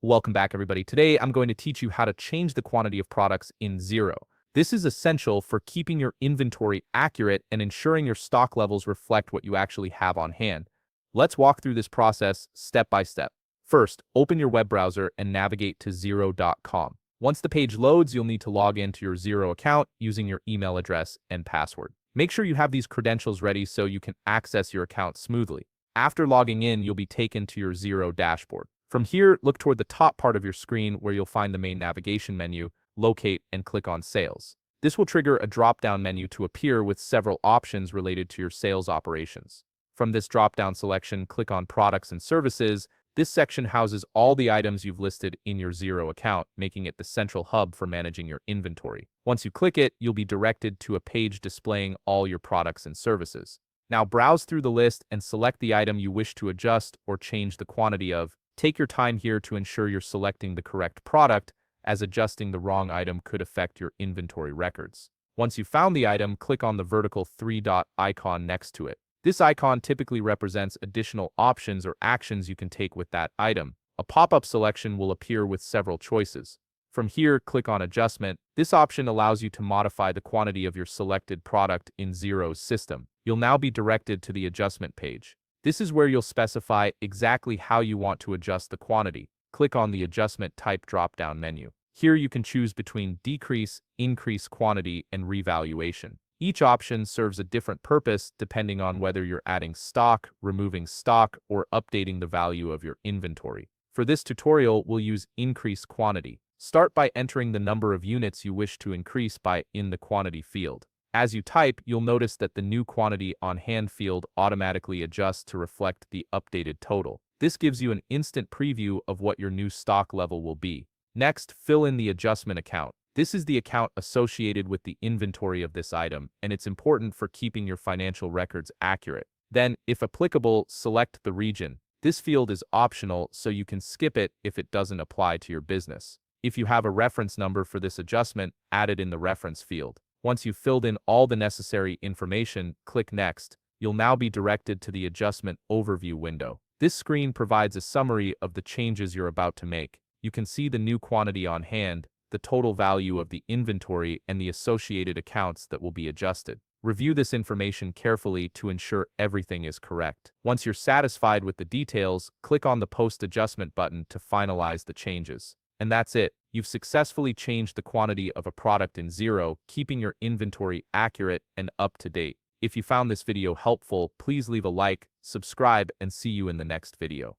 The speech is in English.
Welcome back, everybody. Today, I'm going to teach you how to change the quantity of products in Xero. This is essential for keeping your inventory accurate and ensuring your stock levels reflect what you actually have on hand. Let's walk through this process step by step. First, open your web browser and navigate to Xero.com. Once the page loads, you'll need to log into your Xero account using your email address and password. Make sure you have these credentials ready so you can access your account smoothly. After logging in, you'll be taken to your Xero dashboard. From here, look toward the top part of your screen where you'll find the main navigation menu, locate, and click on Sales. This will trigger a drop-down menu to appear with several options related to your sales operations. From this drop-down selection, click on Products and Services. This section houses all the items you've listed in your Xero account, making it the central hub for managing your inventory. Once you click it, you'll be directed to a page displaying all your products and services. Now browse through the list and select the item you wish to adjust or change the quantity of. Take your time here to ensure you're selecting the correct product, as adjusting the wrong item could affect your inventory records. Once you've found the item, click on the vertical three-dot icon next to it. This icon typically represents additional options or actions you can take with that item. A pop-up selection will appear with several choices. From here, click on Adjustment. This option allows you to modify the quantity of your selected product in Xero's system. You'll now be directed to the adjustment page. This is where you'll specify exactly how you want to adjust the quantity. Click on the Adjustment Type drop-down menu. Here you can choose between decrease, increase quantity, and revaluation. Each option serves a different purpose depending on whether you're adding stock, removing stock, or updating the value of your inventory. For this tutorial, we'll use increase quantity. Start by entering the number of units you wish to increase by in the quantity field. As you type, you'll notice that the new quantity on hand field automatically adjusts to reflect the updated total. This gives you an instant preview of what your new stock level will be. Next, fill in the adjustment account. This is the account associated with the inventory of this item, and it's important for keeping your financial records accurate. Then, if applicable, select the region. This field is optional, so you can skip it if it doesn't apply to your business. If you have a reference number for this adjustment, add it in the reference field. Once you've filled in all the necessary information, click Next. You'll now be directed to the Adjustment Overview window. This screen provides a summary of the changes you're about to make. You can see the new quantity on hand, the total value of the inventory, and the associated accounts that will be adjusted. Review this information carefully to ensure everything is correct. Once you're satisfied with the details, click on the Post Adjustment button to finalize the changes. And that's it. You've successfully changed the quantity of a product in Xero, keeping your inventory accurate and up to date. If you found this video helpful, please leave a like, subscribe, and see you in the next video.